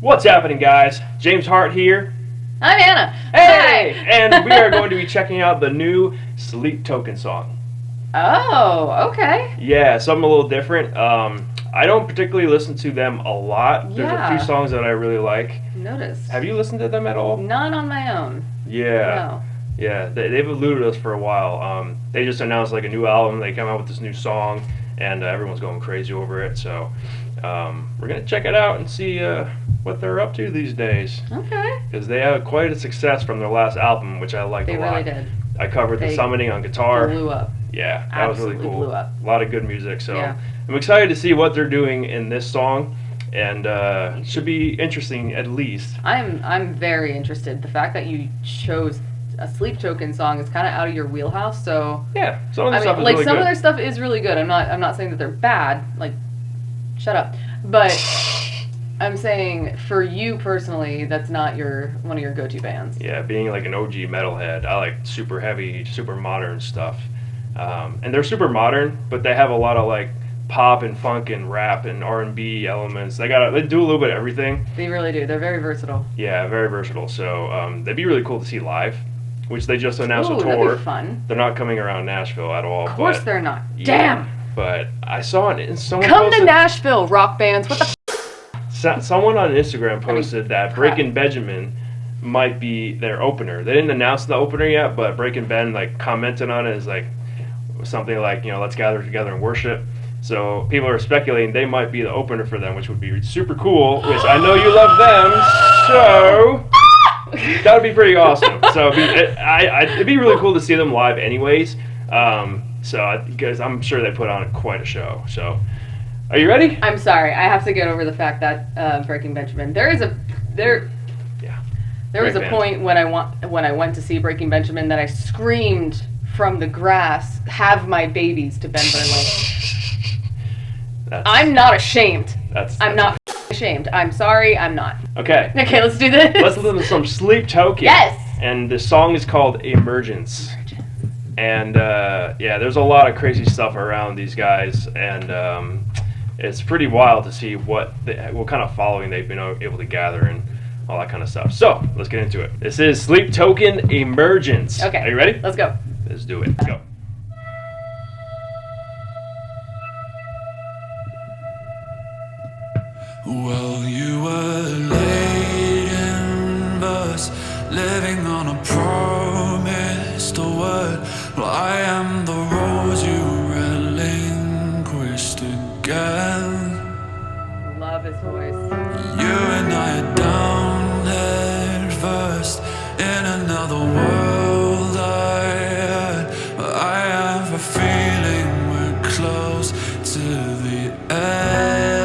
What's happening, guys? James Hart here. I'm Anna. Hey! And we are going to be checking out the new sleeptoken song. Oh, okay. Yeah, something a little different. I don't particularly listen to them a lot. There's a few songs that I really like. Notice. Have you listened to them at all? None on my own. Yeah. No. Yeah, they've eluded us for a while. They just announced like a new album. They come out with this new song, and everyone's going crazy over it. So we're going to check it out and see what they're up to these days. Okay. Because they had quite a success from their last album, which I liked a lot. They really did. I covered the summoning on guitar. Blew up. Yeah, that was really cool. Blew up. A lot of good music. So I'm excited to see what they're doing in this song, and it should be interesting at least. I'm very interested. The fact that you chose a sleeptoken song is kind of out of your wheelhouse. So yeah, some of the stuff is like really some good. of their stuff is really good. I'm not saying that they're bad. Like, shut up. But I'm saying for you personally, that's not one of your go-to bands. Yeah, being like an OG Metalhead, I like super heavy, super modern stuff. And they're super modern, but they have a lot of like pop and funk and rap and R&B elements. They do a little bit of everything. They really do. They're very versatile. Yeah, very versatile. So they'd be really cool to see live, which they just announced a tour. That'd be fun. They're not coming around Nashville at all. Of course they're not. Yeah, Damn. But I saw it in someone Come posted, to Nashville, rock bands. What the someone on Instagram posted that Breaking Benjamin might be their opener. They didn't announce the opener yet, but Breaking Ben like commented on it as like something like, let's gather together and worship. So people are speculating they might be the opener for them, which would be super cool, which I know you love them, so that would be pretty awesome. So it'd be really cool to see them live anyways. Because I'm sure they put on quite a show. So are you ready? I'm sorry. I have to get over the fact that Breaking Benjamin. There was a point when I went to see Breaking Benjamin that I screamed from the grass, "Have my babies" to Ben Burnley. I'm not ashamed. I'm not ashamed. I'm sorry. I'm not. Okay. Okay, let's do this. Let's listen to some sleeptoken. Yes. And the song is called Emergence. And there's a lot of crazy stuff around these guys, and it's pretty wild to see what kind of following they've been able to gather and all that kind of stuff. So let's get into it. This is sleeptoken Emergence. Okay. Are you ready? Let's go. Let's do it. Let's go. Well, you were late in verse, living on a promised word. Well, I am the rose you relinquished again. Love his voice. You and I are down head first in another world I heard. But I have a feeling we're close to the end.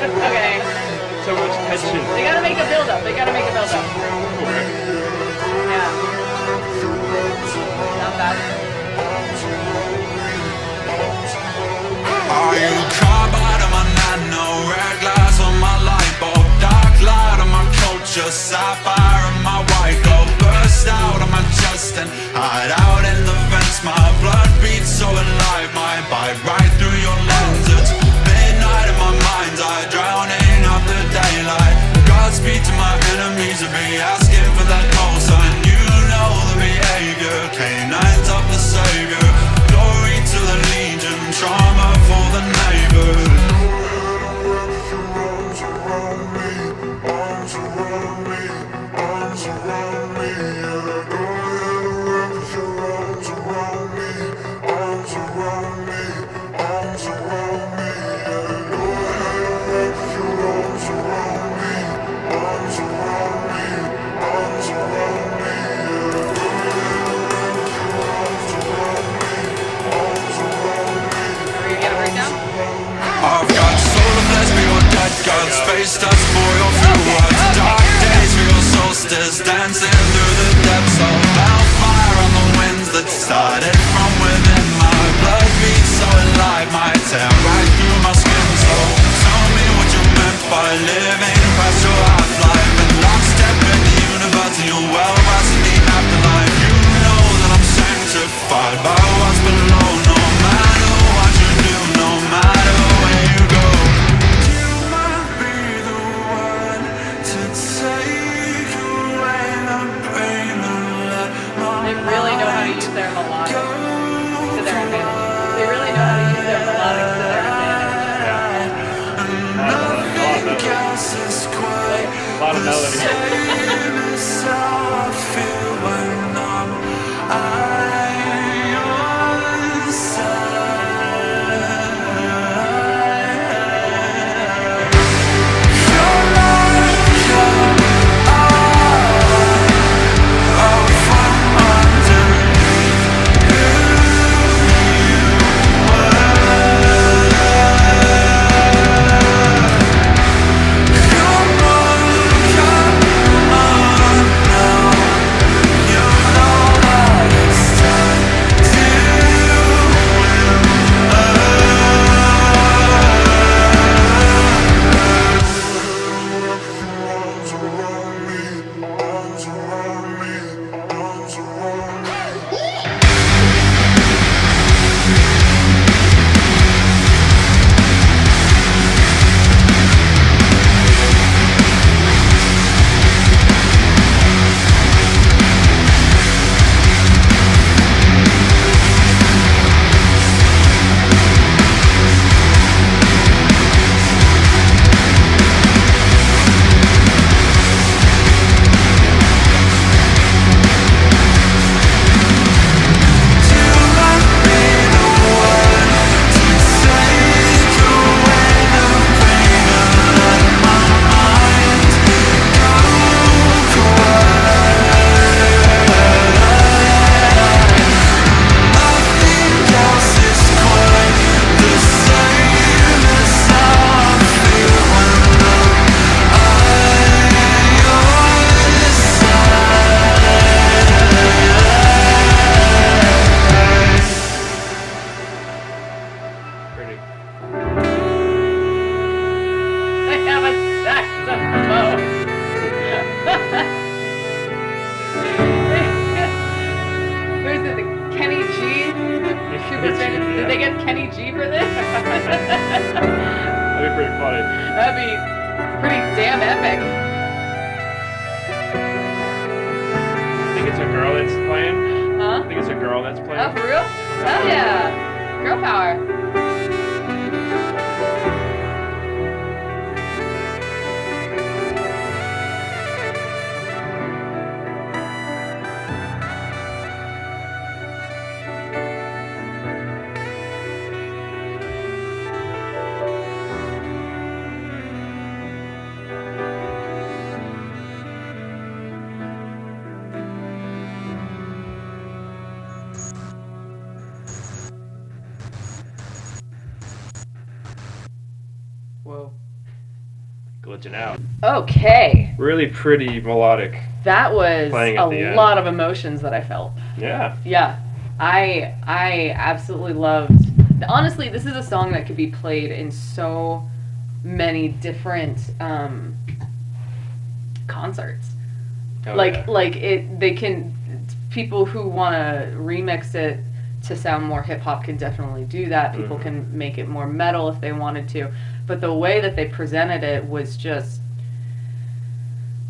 Okay. So much tension. They gotta make a build up. Yeah. Not bad. Are you carbide on my nano, red glass on my light bulb, dark light on my culture, sapphire on my white gold, burst out on my chest and hide out in the vents. My blood beats so alive, my bite right through your lens. It's midnight in my mind's eye, drowning out the daylight. Godspeed to my enemies, I'll be asking for that call sign. You know the behavior, canines of the savior. Glory to the legion, trauma for the neighbors. Arms around me, I've got soul of lesbian or dead god, space dust for your few words. Dark days for your solstice, dancing through the depths of hellfire on the winds that started from within. My blood beats so alive, my tear right through my skin. So tell me what you meant by living past your half-life and lockstep in the universe and your well-versed in the afterlife. You know that I'm sanctified by what's below. No matter what you do, no matter where you go, you might be the one to take away the pain and let my They really know how to use their melodic to their advantage. They really know how to use their melodic to their advantage. nothing else is quite A lot of melody. same as how I feel when I'm your side. You're like your eye out from underneath who you Pretty. They have a saxophone. Who's it? The Kenny G? Did they get Kenny G for this? That'd be pretty funny. That'd be pretty damn epic. I think it's a girl that's playing. Huh? I think it's a girl that's playing. Oh, for real? Hell yeah. Girl power. Whoa. Glitching out. Okay. Really pretty melodic. That was Playing at the a end. lot of emotions that I felt. Yeah. Yeah. I absolutely loved. Honestly, this is a song that could be played in so many different concerts. Oh, like yeah. like it they can people who want to remix it to sound more hip hop can definitely do that. People can make it more metal if they wanted to. But the way that they presented it was just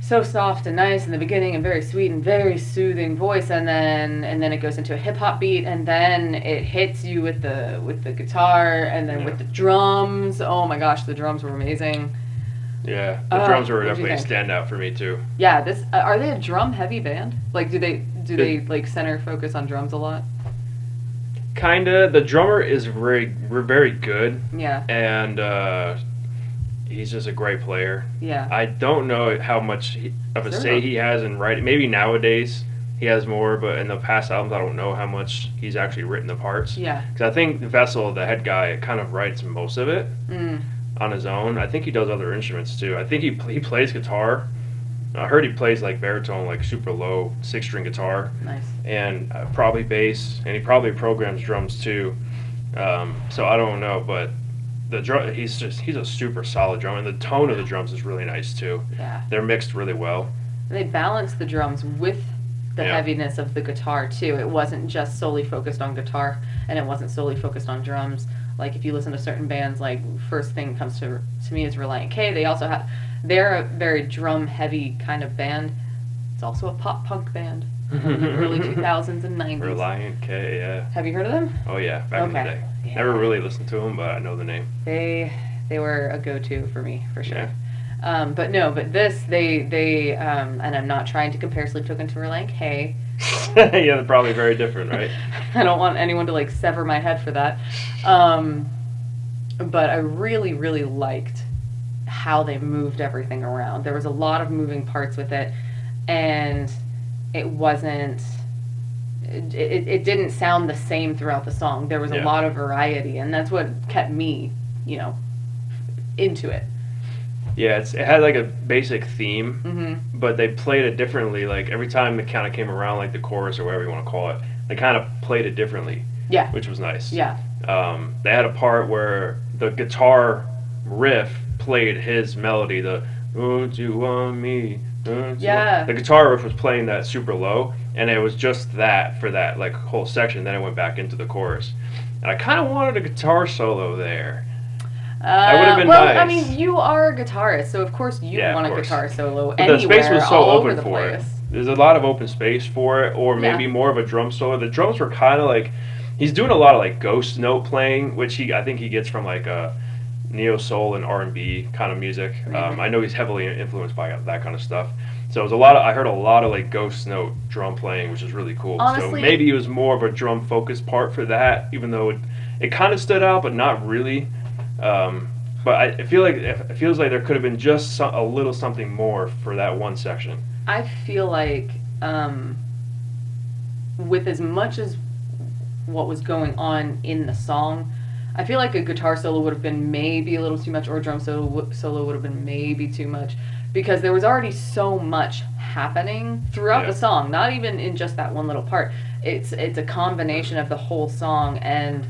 so soft and nice in the beginning and very sweet and very soothing voice, and then it goes into a hip hop beat, and then it hits you with the guitar, and then with the drums. Oh my gosh, the drums were amazing. Yeah, the drums were what'd you definitely a think? standout for me too. Yeah, this are they a drum heavy band? Like do they like center focus on drums a lot? Kinda. The drummer is very good, Yeah. and he's just a great player. Yeah. I don't know how much of a say Sure. he has in writing. Maybe nowadays he has more, but in the past albums, I don't know how much he's actually written the parts. Yeah. Because I think Vessel, the head guy, kind of writes most of it on his own. I think he does other instruments too. I think he plays guitar. I heard he plays like baritone, like super low 6-string guitar. Nice. And probably bass, and he probably programs drums too. So I don't know, but the drum, he's a super solid drummer, and the tone of the drums is really nice too. Yeah. They're mixed really well. They balanced the drums with the heaviness of the guitar too. It wasn't just solely focused on guitar, and it wasn't solely focused on drums. Like if you listen to certain bands, like first thing comes to me is Relient K. They also have, they're a very drum heavy kind of band. It's also a pop punk band from the early 2000s and 90s. Reliant K, yeah. Have you heard of them? Oh yeah, back in the day. Yeah. Never really listened to them, but I know the name. They were a go-to for me for sure. Yeah. But this they and I'm not trying to compare Sleeptoken to Relient K. Yeah, they're probably very different, right? I don't want anyone to like sever my head for that. But I really, really liked how they moved everything around. There was a lot of moving parts with it, and it wasn't. It didn't sound the same throughout the song. There was a lot of variety, and that's what kept me, into it. Yeah, it had like a basic theme, but they played it differently. Like every time it kind of came around, like the chorus or whatever you want to call it, they kind of played it differently. Yeah, which was nice. Yeah. They had a part where the guitar riff played his melody. The "Don't you want me?" Yeah. The guitar riff was playing that super low, and it was just that for that like whole section. Then it went back into the chorus, and I kind of wanted a guitar solo there. That would have been nice. I mean, you are a guitarist, so of course you want a guitar solo anywhere, the space was so all open over the for place. it. There's a lot of open space for it, or maybe more of a drum solo. The drums were kind of like, he's doing a lot of like ghost note playing, which I think he gets from like neo soul and R&B kind of music. I know he's heavily influenced by that kind of stuff. So it was I heard a lot of like ghost note drum playing, which is really cool. Honestly, so maybe it was more of a drum focused part for that, even though it kind of stood out, but not really. But it feels like there could have been just a little something more for that one section. I feel like with as much as what was going on in the song, I feel like a guitar solo would have been maybe a little too much, or a drum solo would have been maybe too much, because there was already so much happening throughout the song, not even in just that one little part. It's a combination of the whole song, and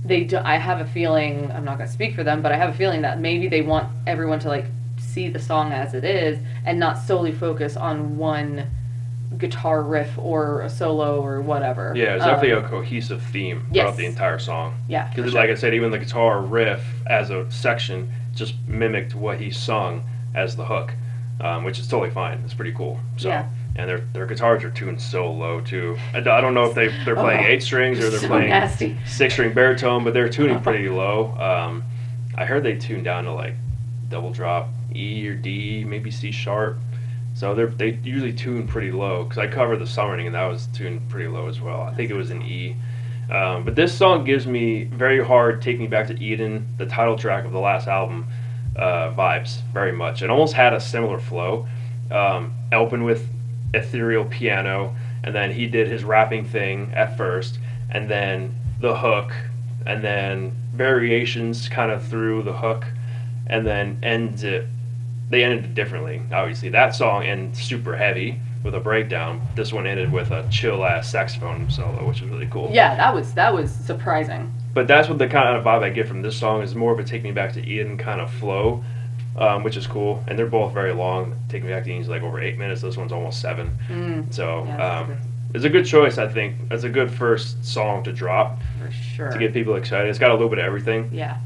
I have a feeling, I'm not going to speak for them, but I have a feeling that maybe they want everyone to like see the song as it is and not solely focus on one guitar riff or a solo or whatever. Yeah, it's definitely a cohesive theme throughout the entire song. Yeah. Because like I said, even the guitar riff as a section just mimicked what he sung as the hook, which is totally fine. It's pretty cool. So. Yeah. And their guitars are tuned so low too. I don't know if they're playing 8 strings or they're so playing nasty 6-string baritone, but they're tuning pretty low. I heard they tune down to like double drop E or D, maybe C sharp. So they usually tune pretty low, because I covered the Summoning and that was tuned pretty low as well. I think it was an E. But this song gives me very hard Take Me Back to Eden, the title track of the last album, vibes very much. It almost had a similar flow. Open with ethereal piano, and then he did his rapping thing at first, and then the hook, and then variations kind of through the hook, and then they ended it differently. Obviously that song ended super heavy with a breakdown. This one ended with a chill ass saxophone solo, which was really cool. Yeah, that was surprising. But that's what the kind of vibe I get from this song, is more of a Take Me Back to Eden kind of flow, which is cool. And they're both very long. Take Me Back to Eden is like over 8 minutes. This one's almost 7. So it's a good choice, I think. It's a good first song to drop. For sure. To get people excited. It's got a little bit of everything. Yeah.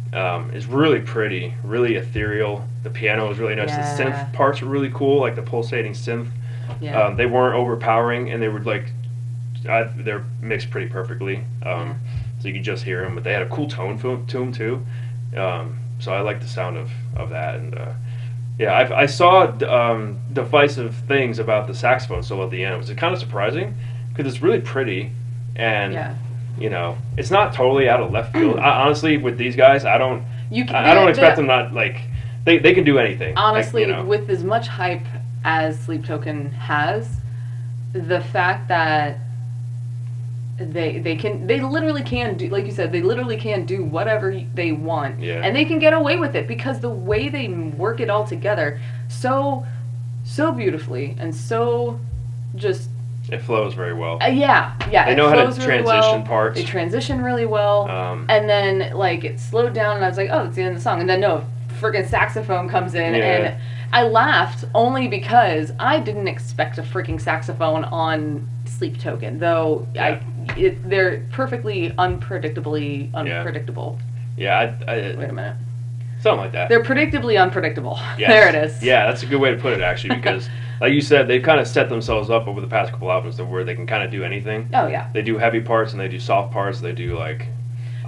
It's really pretty, really ethereal. The piano is really nice. Yeah. The synth parts are really cool, like the pulsating synth. Yeah. They weren't overpowering, and they were like, they're mixed pretty perfectly. So you could just hear them, but they had a cool tone to them too. So I like the sound of that. And I saw divisive things about the saxophone solo at the end. It was kind of surprising, because it's really pretty, and it's not totally out of left field. Honestly, with these guys, I don't expect them not like they can do anything. Honestly, like, with as much hype as Sleeptoken has, the fact that they literally can do, like you said, they literally can do whatever they want, and they can get away with it because the way they work it all together so beautifully and so just it flows very well. Yeah, they know how to transition parts. They transition really well, and then like it slowed down, and I was like, oh, that's the end of the song, and then no, friggin' saxophone comes in, and I laughed only because I didn't expect a freaking saxophone on Sleeptoken, though they're perfectly unpredictably unpredictable. Yeah, wait a minute. Something like that. They're predictably unpredictable. Yes. There it is. Yeah, that's a good way to put it, actually, because, like you said, they've kind of set themselves up over the past couple albums to where they can kind of do anything. Oh, yeah. They do heavy parts and they do soft parts. They do, like...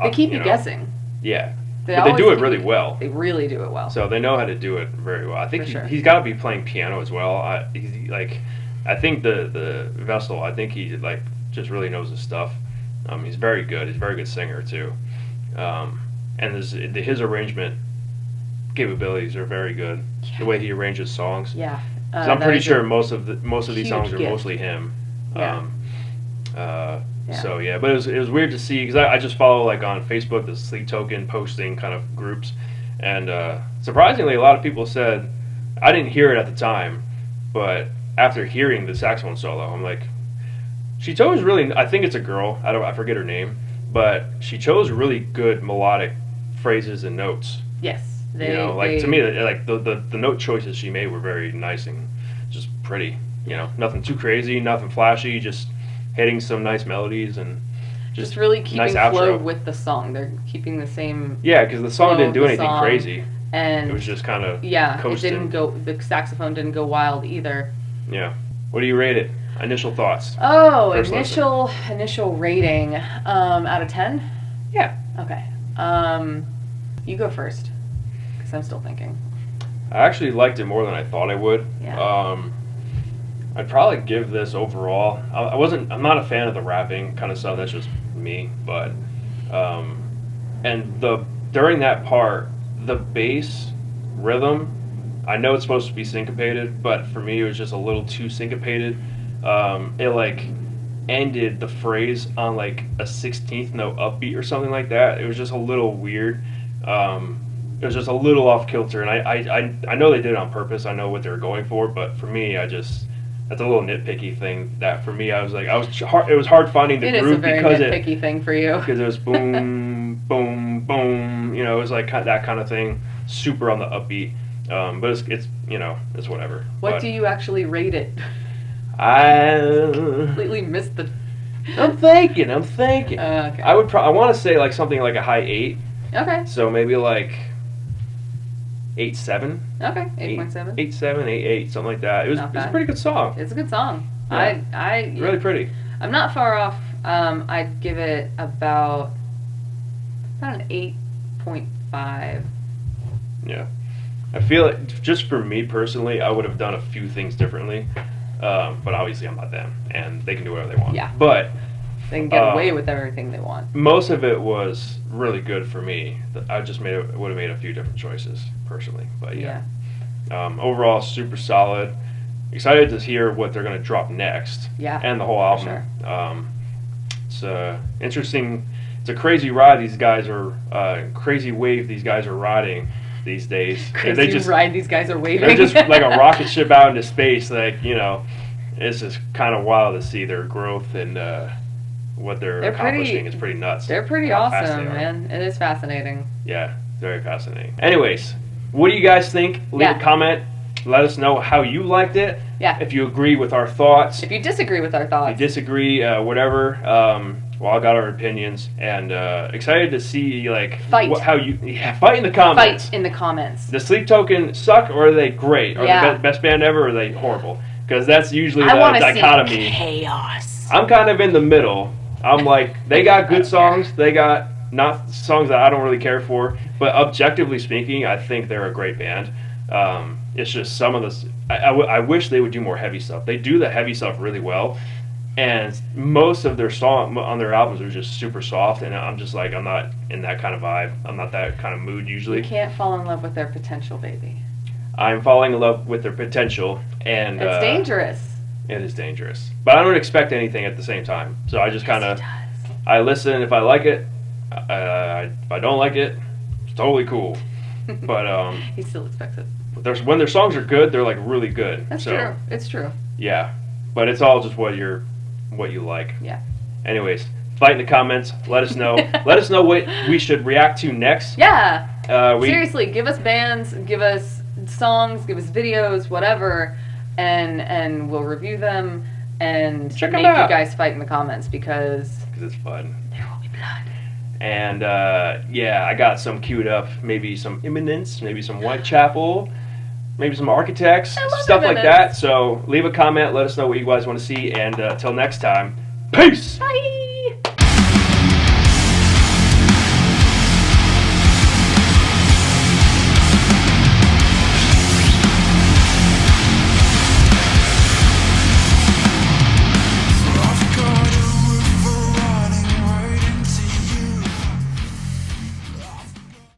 They keep you guessing. Yeah. But they do it really well. They really do it well. So they know how to do it very well. I think he's got to be playing piano as well. I think the Vessel, I think he, like, just really knows his stuff. He's very good. He's a very good singer, too. And his arrangement capabilities are very good. Yeah. The way he arranges songs. Yeah. I'm pretty sure most of these songs are mostly him. Yeah. So yeah, but it was weird to see because I just follow like on Facebook the Sleeptoken posting kind of groups, and surprisingly a lot of people said I didn't hear it at the time, but after hearing the saxophone solo, I'm like, she chose really. I think it's a girl. I forget her name, but she chose really good melodic phrases and notes. Yes. To me, like the note choices she made were very nice and just pretty. Nothing too crazy, nothing flashy, just hitting some nice melodies and just really keeping nice flow outro. With the song. They're keeping the same. Yeah, because the song didn't do anything crazy, and it was just kind of coasting. It didn't go. The saxophone didn't go wild either. Yeah. What do you rate it? Initial thoughts. Oh, initial rating. Out of 10. Yeah. Okay. You go first. I'm still thinking. I actually liked it more than I thought I would. Yeah. I'd probably give this overall. I'm not a fan of the rapping kind of stuff. That's just me. But during that part, the bass rhythm, I know it's supposed to be syncopated, but for me it was just a little too syncopated. It like ended the phrase on like a 16th note upbeat or something like that. It was just a little weird. It was just a little off kilter, and I know they did it on purpose. I know what they were going for, but for me, that's a little nitpicky thing. That for me, it was hard finding the groove because it is a very nitpicky thing for you. Because it was boom, boom, boom. It was like that kind of thing, super on the upbeat. But it's whatever. What do you actually rate it? I completely missed the. I'm thinking. Okay. I want to say like something like a high 8. Okay. So maybe like 8.7. Okay, 8.7. 8.7, 8.8, something like that. It was a pretty good song. It's a good song. Yeah. Really pretty. I'm not far off. I'd give it about an 8.5. Yeah. I feel like just for me personally, I would have done a few things differently. But obviously I'm not them, and they can do whatever they want. Yeah. But they can get away with everything they want. Most of it was really good for me. I just would have made a few different choices personally, but yeah. Overall, super solid. Excited to hear what they're going to drop next. Yeah. And the whole album. Sure. It's interesting. It's a crazy ride. These guys are crazy wave. These guys are riding these days. Crazy ride. These guys are waving. They're just like a rocket ship out into space. Like it's just kind of wild to see their growth and. What they're accomplishing is pretty nuts. They're pretty awesome, man. It is fascinating. Yeah, very fascinating. Anyways, what do you guys think? Leave a comment. Let us know how you liked it. Yeah. If you agree with our thoughts. If you disagree with our thoughts. If you disagree, whatever. Well, I got our opinions, and excited to see like fight in the comments. Fight in the comments. The Sleeptoken suck, or are they great? Are they best band ever, or are they horrible? Because that's usually the dichotomy. See chaos. I'm kind of in the middle. I'm like, they got good songs. They got not songs that I don't really care for. But objectively speaking, I think they're a great band. It's just some of this. I wish they would do more heavy stuff. They do the heavy stuff really well. And most of their songs on their albums are just super soft. And I'm just like, I'm not in that kind of vibe. I'm not that kind of mood usually. You can't fall in love with their potential, baby. I'm falling in love with their potential. And it's dangerous. It is dangerous. But I don't expect anything at the same time. So I just kind of, I listen. If I like it, if I don't like it, it's totally cool. But he still expects it. when their songs are good, they're like really good. That's so, true. It's true. Yeah, but it's all just what you like. Yeah. Anyways, fight in the comments. Let us know. Let us know what we should react to next. Yeah. Seriously, give us bands, give us songs, give us videos, whatever, and we'll review them and Check make them out. you guys fight in the comments because it's fun. there will be blood. And yeah, I got some queued up. Maybe some Emergence, maybe some Whitechapel, maybe some Architects, I love stuff like Emergence. that. So leave a comment. Let us know what you guys want to see. And until next time, peace. Bye.